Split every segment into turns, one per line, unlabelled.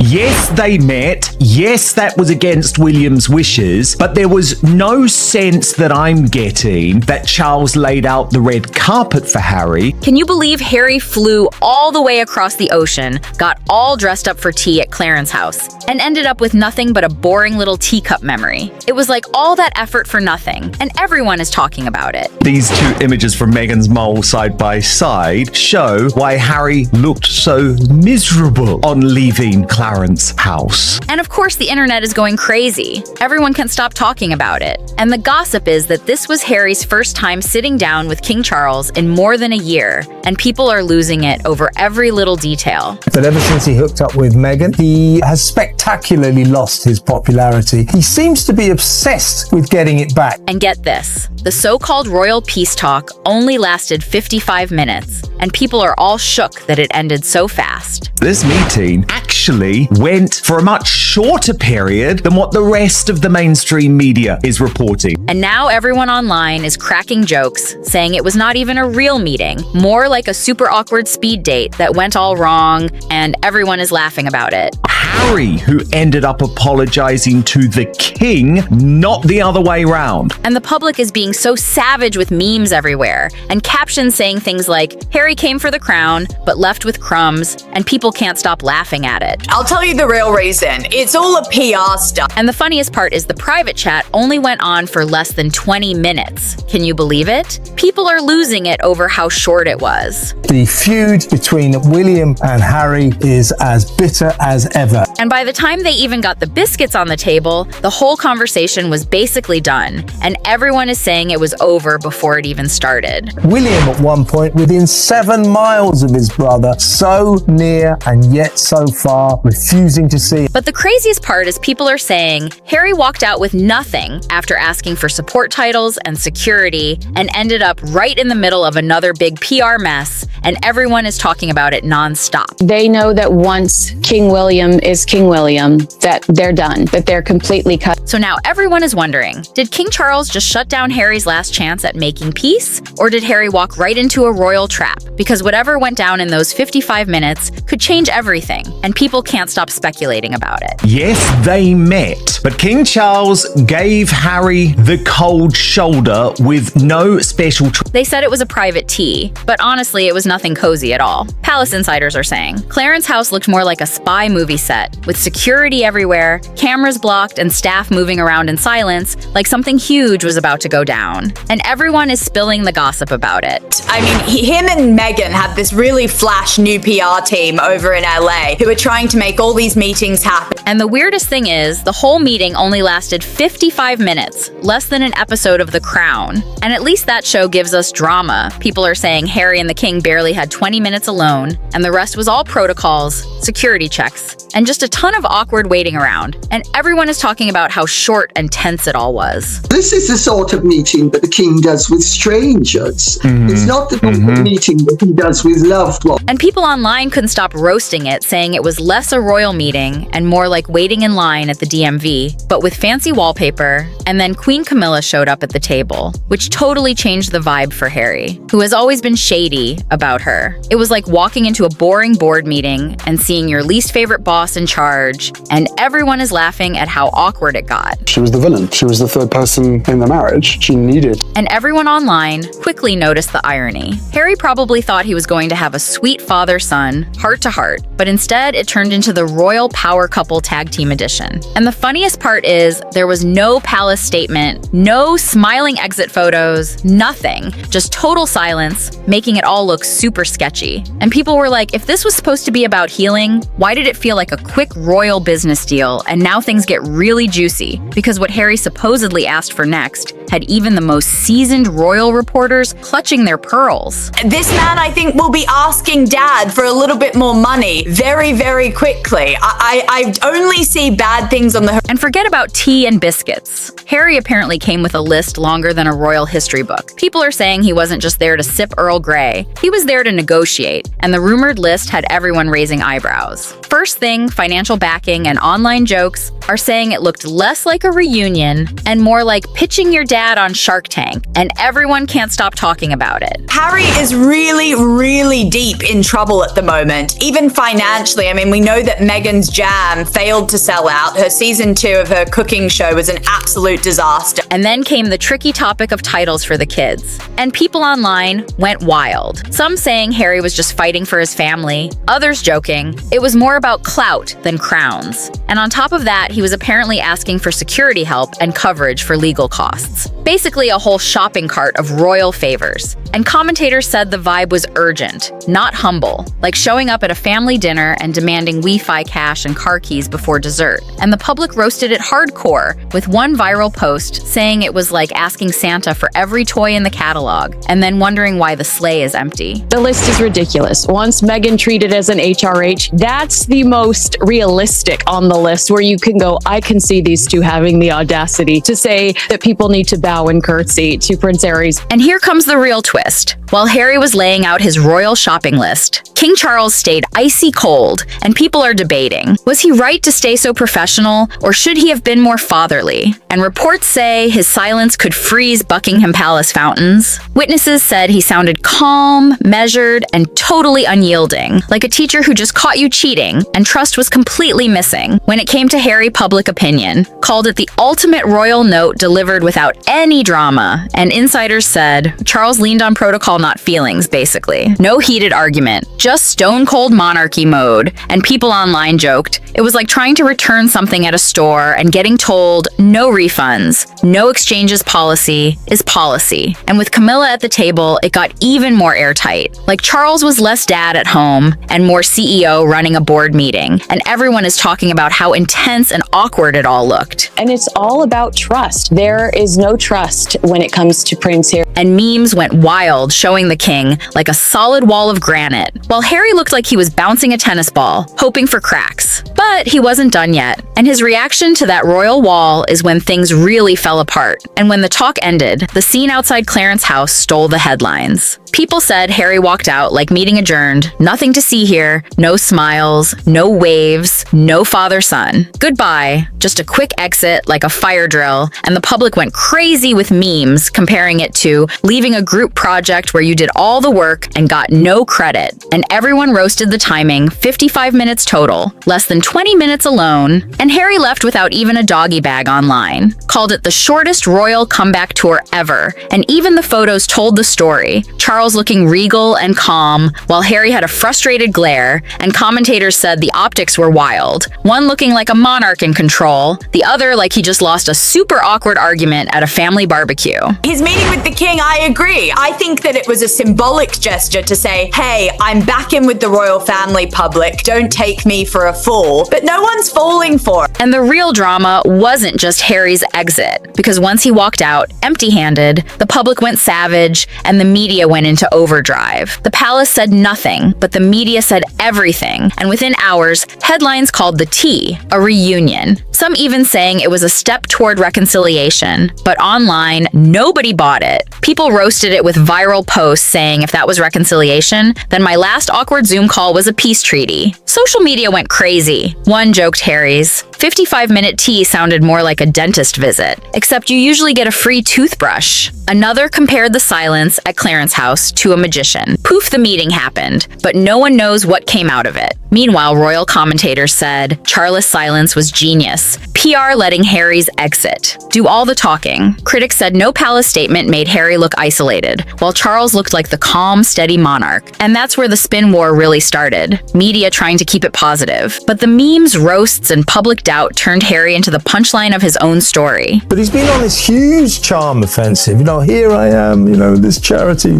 Yes, they met. Yes, that was against William's wishes, but there was no sense that I'm getting that Charles laid out the red carpet for Harry.
Can you believe Harry flew all the way across the ocean, got all dressed up for tea at Clarence's house, and ended up with nothing but a boring little teacup memory? It was like all that effort for nothing, and everyone is talking about it.
These two images from Meghan's mole side by side show why Harry looked so miserable on leaving Clarence's house.
And of course, the internet is going crazy. Everyone can't stop talking about it. And the gossip is that this was Harry's first time sitting down with King Charles in more than a year, and people are losing it over every little detail.
But ever since he hooked up with Meghan, he has spectacularly lost his popularity. He seems to be obsessed with getting it back.
And get this, the so-called royal peace talk only lasted 55 minutes, and people are all shook that it ended so fast.
This meeting actually went for a much shorter period than what the rest of the mainstream media is reporting.
And now everyone online is cracking jokes, saying it was not even a real meeting, more like a super awkward speed date that went all wrong, and everyone is laughing about it.
Harry, who ended up apologizing to the king, not the other way round.
And the public is being so savage with memes everywhere, and captions saying things like, Harry came for the crown, but left with crumbs, and people can't stop laughing at it.
I'll tell you the real reason. It's all a PR stunt.
And the funniest part is the private chat only went on for less than 20 minutes. Can you believe it? People are losing it over how short it was.
The feud between William and Harry is as bitter as ever.
And by the time they even got the biscuits on the table, the whole conversation was basically done, and everyone is saying it was over before it even started.
William at one point within 7 miles of his brother, so near and yet so far, refusing to see.
But the craziest part is people are saying Harry walked out with nothing after asking for support titles and security and ended up right in the middle of another big PR mess, and everyone is talking about it nonstop.
They know that once King William is King William, that they're done, that they're completely cut.
So now everyone is wondering, did King Charles just shut down Harry's last chance at making peace? Or did Harry walk right into a royal trap? Because whatever went down in those 55 minutes could change everything, and people can't stop speculating about it.
Yes, they met, but King Charles gave Harry the cold shoulder with no special
They said it was a private tea, but honestly, it was nothing cozy at all. Palace insiders are saying Clarence's house looked more like a spy movie set, with security everywhere, cameras blocked, and staff moving around in silence, like something huge was about to go down. And everyone is spilling the gossip about it.
I mean, him and Meghan have this really flash new PR team over in LA who are trying to make all these meetings happen.
And the weirdest thing is, the whole meeting only lasted 55 minutes, less than an episode of The Crown. And at least that show gives us drama. People are saying Harry and the King barely had 20 minutes alone, and the rest was all protocols, security checks, and just a ton of awkward waiting around. And everyone is talking about how short and tense it all was.
This is the sort of meeting that the king does with strangers. It's not the normal meeting that he does with loved ones.
And people online couldn't stop roasting it, saying it was less a royal meeting and more like waiting in line at the DMV, but with fancy wallpaper. And then Queen Camilla showed up at the table, which totally changed the vibe for Harry, who has always been shady about her. It was like walking into a boring board meeting and seeing your least favorite boss in charge, and everyone is laughing at how awkward it got.
She was the villain. She was the third person in the marriage. She needed.
And everyone online quickly noticed the irony. Harry probably thought he was going to have a sweet father-son, heart-to-heart, but instead it turned into the royal power couple tag team edition. And the funniest part is there was no palace statement, no smiling exit photos, nothing, just total silence, making it all look super sketchy. And people were like, if this was supposed to be about healing, why did it feel like a quick royal business deal and now things get really juicy? Because what Harry supposedly asked for next had even the most seasoned royal reporters clutching their pearls.
This man, I think, will be asking Dad for a little bit more money very, very quickly. I only see bad things on the
And forget about tea and biscuits. Harry apparently came with a list longer than a royal history book. People are saying he wasn't just there to sip Earl Grey. He was there to negotiate, and the rumored list had everyone raising eyebrows. First thing, marketing, financial backing, and online jokes are saying it looked less like a reunion and more like pitching your dad on Shark Tank, and everyone can't stop talking about it.
Harry is really, really deep in trouble at the moment, even financially. I mean, we know that Meghan's Jam failed to sell out. Her season 2 of her cooking show was an absolute disaster.
And then came the tricky topic of titles for the kids. And people online went wild. Some saying Harry was just fighting for his family, others joking it was more about clout than crowns. And on top of that, he was apparently asking for security help and coverage for legal costs. Basically a whole shopping cart of royal favors. And commentators said the vibe was urgent, not humble, like showing up at a family dinner and demanding Wi-Fi cash and car keys before dessert. And the public roasted it hardcore, with one viral post saying it was like asking Santa for every toy in the catalog, and then wondering why the sleigh is empty.
The list is ridiculous. Once Meghan treated as an HRH, that's the most realistic on the list, where you can go, I can see these two having the audacity to say that people need to bow and curtsy to Prince Harry's.
And here comes the real twist. While Harry was laying out his royal shopping list, King Charles stayed icy cold, and people are debating, was he right to stay so professional, or should he have been more fatherly? And reports say his silence could freeze Buckingham Palace fountains. Witnesses said he sounded calm, measured, and totally unyielding, like a teacher who just caught you cheating, and trust was completely missing. When it came to Harry, public opinion called it the ultimate royal note delivered without any drama, and insiders said Charles leaned on protocol, not feelings, basically. No heated argument, just stone-cold monarchy mode, and people online joked it was like trying to return something at a store and getting told no refunds, no exchanges policy is policy. And with Camilla at the table, it got even more airtight. Like Charles was less dad at home and more CEO running a board meeting, and everyone is talking about how intense and awkward it all looked.
And it's all about trust. There is no trust when it comes to Prince Harry.
And memes went wild, showing the king like a solid wall of granite, while Harry looked like he was bouncing a tennis ball, hoping for cracks. But he wasn't done yet, and his reaction to that royal wall is when things really fell apart. And when the talk ended, the scene outside Clarence house stole the headlines. People said Harry walked out like meeting adjourned, nothing to see here, no smiles, no waves, no father-son. Goodbye, just a quick exit like a fire drill, and the public went crazy with memes comparing it to leaving a group project where you did all the work and got no credit. And everyone roasted the timing, 55 minutes total, less than 20 minutes alone, and Harry left without even a doggy bag online. Called it the shortest royal comeback tour ever, and even the photos told the story. Charles looking regal and calm, while Harry had a frustrated glare, and commentators said the optics were wild. One looking like a monarch in control, the other like he just lost a super awkward argument at a family barbecue.
His meeting with the king, I agree. I think that it was a symbolic gesture to say, hey, I'm back in with the royal family, public. Don't take me for a fool. But no one's falling for it.
And the real drama wasn't just Harry's exit, because once he walked out empty-handed, the public went savage and the media went into overdrive. The palace said nothing, but the media said everything, and within hours, headlines called the tea a reunion. Some even saying it was a step toward reconciliation, but online, nobody bought it. People roasted it with viral posts saying if that was reconciliation, then my last awkward Zoom call was a peace treaty. Social media went crazy. One joked Harry's 55-minute tea sounded more like a dentist visit, except you usually get a free toothbrush. Another compared the silence at Clarence house to a magician. Poof, the meeting happened, but no one knows what came out of it. Meanwhile, royal commentators said Charles' silence was genius. PR letting Harry's exit do all the talking. Critics said no palace statement made Harry look isolated, while Charles looked like the calm, steady monarch. And that's where the spin war really started. Media trying to keep it positive. But the memes, roasts, and public doubt turned Harry into the punchline of his own story.
But he's been on this huge charm offensive. Here I am, this charity,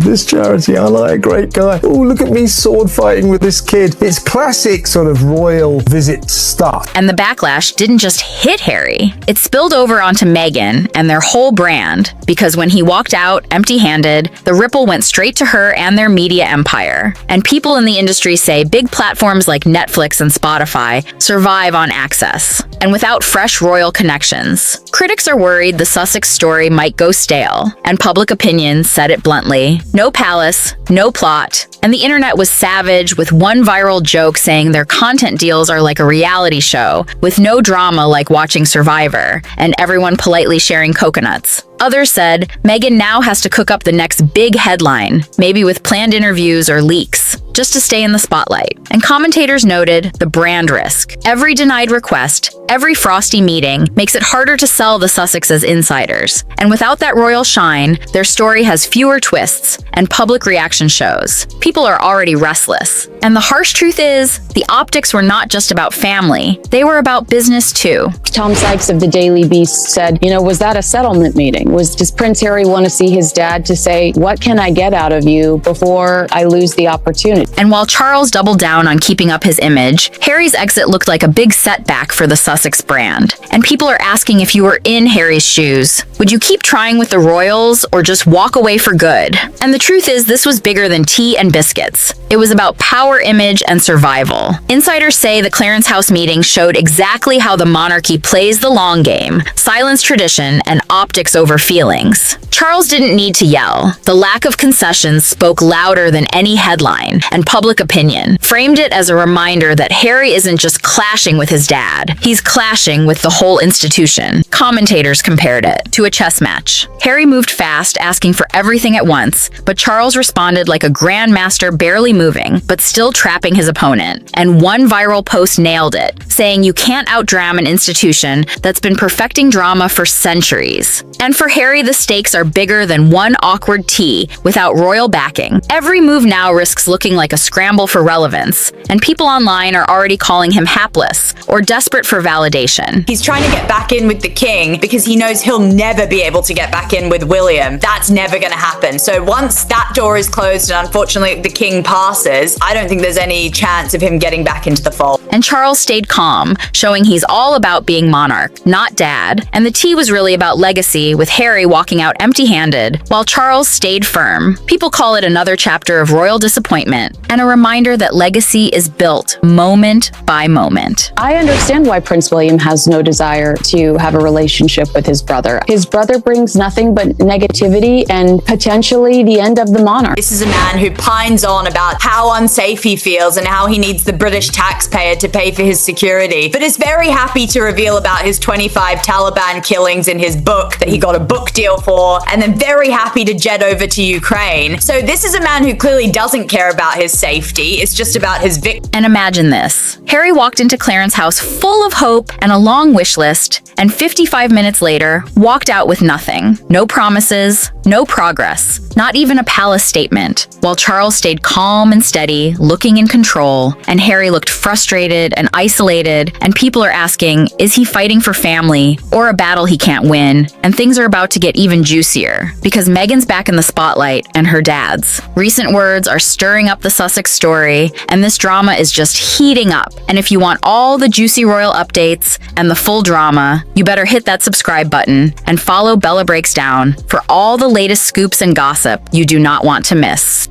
I like, great guy. Oh, look at me sword fighting with this kid. It's classic sort of royal visit stuff.
And the backlash didn't just hit Harry. It spilled over onto Meghan and their whole brand, because when he walked out empty-handed, the ripple went straight to her and their media empire. And people in the industry say big platforms like Netflix and Spotify survive on access, and without fresh royal connections. Critics are worried the Sussex story might go stale, and public opinion said it bluntly. No palace, no plot, and the internet was savage, with one viral joke saying their content deals are like a reality show, with no drama like watching Survivor, and everyone politely sharing coconuts. Others said Meghan now has to cook up the next big headline, maybe with planned interviews or leaks, just to stay in the spotlight. And commentators noted the brand risk. Every denied request, every frosty meeting makes it harder to sell the Sussex as insiders. And without that royal shine, their story has fewer twists and public reaction shows. People are already restless. And the harsh truth is, the optics were not just about family, they were about business too.
Tom Sykes of the Daily Beast said, was that a settlement meeting? Does Prince Harry want to see his dad to say, what can I get out of you before I lose the opportunity?
And while Charles doubled down on keeping up his image, Harry's exit looked like a big setback for the Sussex brand. And people are asking, if you were in Harry's shoes, would you keep trying with the royals or just walk away for good? And the truth is, this was bigger than tea and biscuits. It was about power, image, and survival. Insiders say the Clarence House meeting showed exactly how the monarchy plays the long game, silence tradition, and optics over feelings. Charles didn't need to yell. The lack of concessions spoke louder than any headline, and public opinion framed it as a reminder that Harry isn't just clashing with his dad, he's clashing with the whole institution. Commentators compared it to a chess match. Harry moved fast, asking for everything at once, but Charles responded like a grandmaster, barely moving, but still trapping his opponent. And one viral post nailed it, saying you can't outdram an institution that's been perfecting drama for centuries. And for Harry, the stakes are bigger than one awkward tea without royal backing. Every move now risks looking like a scramble for relevance, and people online are already calling him hapless or desperate for validation.
He's trying to get back in with the king because he knows he'll never be able to get back in with William. That's never going to happen. So once that door is closed and unfortunately the king passes, I don't think there's any chance of him getting back into the fold.
And Charles stayed calm, showing he's all about being monarch, not dad. And the tea was really about legacy, with Harry walking out empty-handed, while Charles stayed firm. People call it another chapter of royal disappointment, and a reminder that legacy is built moment by moment.
I understand why Prince William has no desire to have a relationship with his brother. His brother brings nothing but negativity and potentially the end of the monarch.
This is a man who pines on about how unsafe he feels and how he needs the British taxpayer to pay for his security, but is very happy to reveal about his 25 Taliban killings in his book that he got a book deal for, and then very happy to jet over to Ukraine. So this is a man who clearly doesn't care about his safety. It's just about his victory.
And imagine this. Harry walked into Clarence House full of hope and a long wish list, and 55 minutes later, walked out with nothing. No promises, no progress, not even a palace statement, while Charles stayed calm and steady, looking in control, and Harry looked frustrated and isolated, and people are asking, is he fighting for family or a battle he can't win? And things are about to get even juicier, because Meghan's back in the spotlight and her dad's. Recent words are stirring up the Sussex story, and this drama is just heating up. And if you want all the juicy royal updates and the full drama, you better hit that subscribe button and follow Bella Breaks Down for all the latest scoops and gossip you do not want to miss.